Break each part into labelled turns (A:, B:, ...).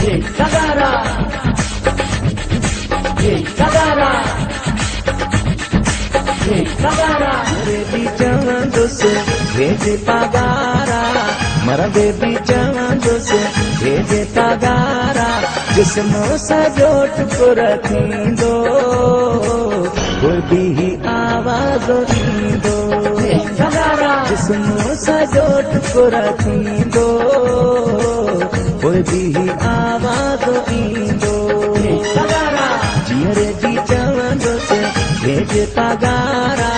A: Sagara, Sagara, Sagara.
B: Baby jawando se veje pagara, mara baby jawando se veje pagara. Jismo sajo टुकड़ा थींदो, कोई भी आवाज़ ईंदो.
A: Sagara,
B: जिस्मो सॼो टुकड़ा थींदो, कोई भी आवाज़ ईंदो.
A: Sagara,
B: जीअरे जी चवंदो से भेजे पगारा,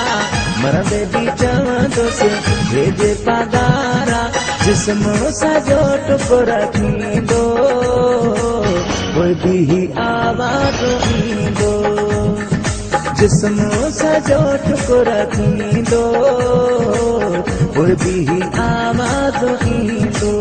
B: मरंदे जी चवंदो से भेजे पगारा. जिस्मो सॼो टुकड़ा थींदो, कोई भी आवाज़ ईंदो. जिस्मो सॼो टुकड़ा थींदो, कोई भी आवाज़ ईंदो.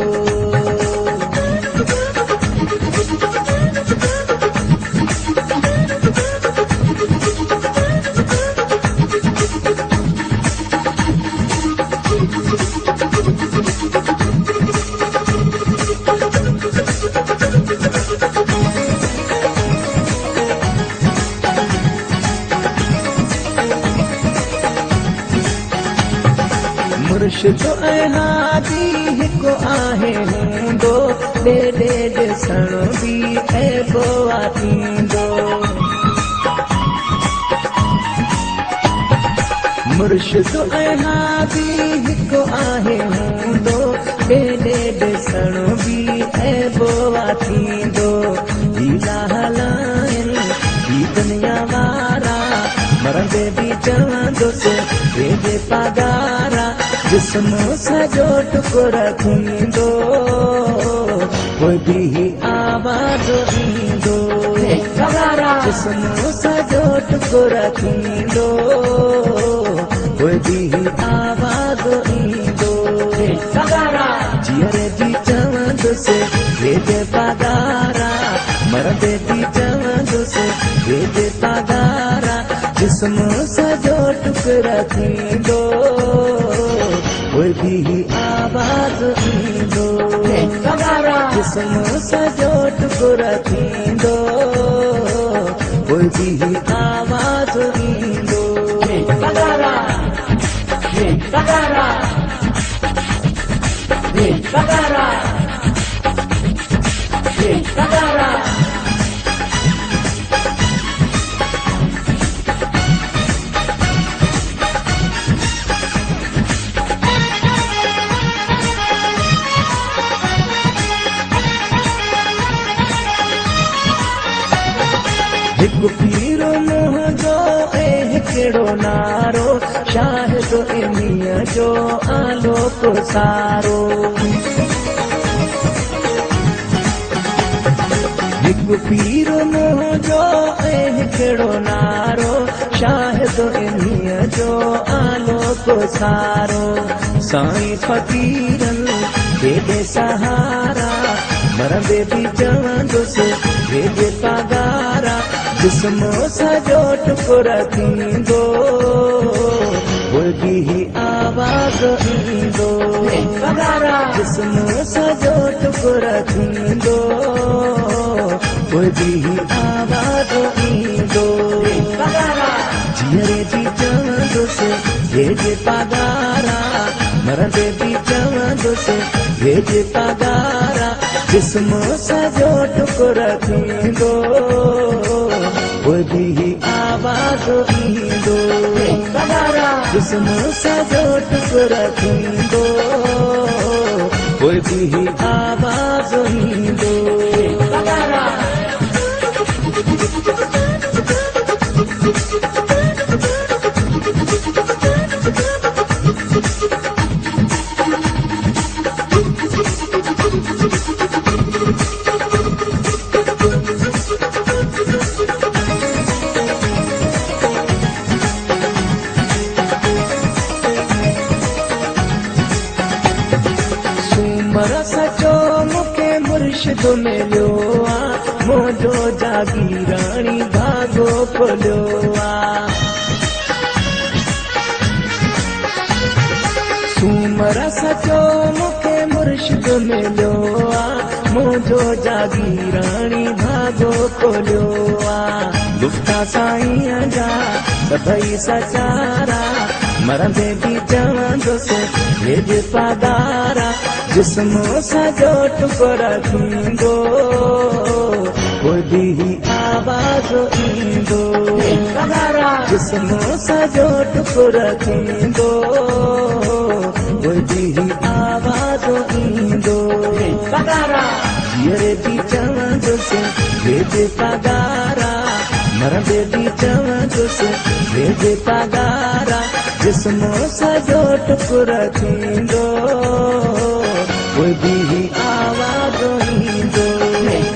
B: मुर्शिद ऐं हादी हिकु आहे हूंदो, ॾे ॾिसण बि ऐबो थींदो. मुर्शिद ऐं हादी हिकु आहे हूंदो, ॾे ॾिसण बि ऐबो थींदो. लीला हलाइनि ही दुनिया वारा, मरंदे बि चवंदुसि भेजे पगारा. जिस्मो सॼो टुकड़ा थींदो, कोई भी आवाज़ ईंदो.
A: Sagara,
B: जिस्मो सॼो टुकड़ा थींदो, कोई भी आवाज़ ईंदो.
A: Sagara,
B: जीअरे जी चवंदुसि भेजे पगारा, मरंदे जी चवंदुसि भेजे पगारा. जिस्मो सॼो टुकड़ा थींदो, कोई भी आवाज़ ईंदो.
A: Sagara,
B: जिस्मो सॼो टुकड़ा थींदो, कोई भी आवाज़ ईंदो.
A: Sagara, Sagara, Sagara, Sagara.
B: हिकु पीर मुंहिंजो ऐं हिकिड़ो नारो, शाहिद इन्हीअ जो आलोक सारो. हिकु पीर मुंहिंजो ऐं हिकिड़ो नारो, शाहिद इन्हीअ जो आलोक सारो. साईं फ़क़ीरनि खे सहारा, मरंदे बि चवंदुसि भेजे पगारा. जिस्मो सॼो टुकड़ा थींदो, कोई भी आवाज़ ईंदो.
A: Sagara,
B: जिस्मो सॼो टुकड़ा थींदो, कोई भी आवाज़ ईंदो.
A: Sagara,
B: जीअरे जी चवंदुसि भेजे पगारा, मरंदे बि चवंदुसि भेजे पगारा. जिस्मो सॼो टुकड़ा थींदो, कोई भी आवाज़ ईंदो.
A: Sagara,
B: जिस्मो सॼो टुकड़ा थींदो, कोई भी आवाज़ ईंदो.
A: Sagara.
B: सूमर सचो मूंखे मुर्शिद मिलियो आ, मुंहिंजो जागीराणी धागो खोलियो आ. सूमर सचो मूंखे मुर्शिद मिलियो आ, मुंहिंजो जागीराणी भागो खोलियो आ गुफ्ता साईं जा सभई सचारा मरंदे बि चवंदुसि वेझ पगारा जिस्मो सॼो टुकड़ थींदो कोई बि आवाज़ ईंदो
A: पगारा
B: जिस्मो सॼो टुकड़ थींदो कोई बि आवाज़ ईंदो
A: पगारा
B: जीअरे बि चवंदुसि वेझ पगारा मरंदे बि चवंदुसि वेझ पगारा जिस्मो सॼो टुकड़ थींदो कोई बि आवाज़ ईंदो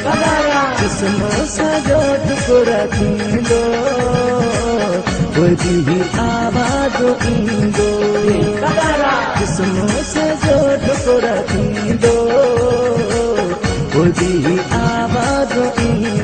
A: पगारा
B: जिस्मो सॼो टुकड़ थींदो कोई बि आवाज़ ईंदो
A: पगारा
B: जिस्मो सॼो टुकड़ थींदो कोई बि आवाज़ ईंदो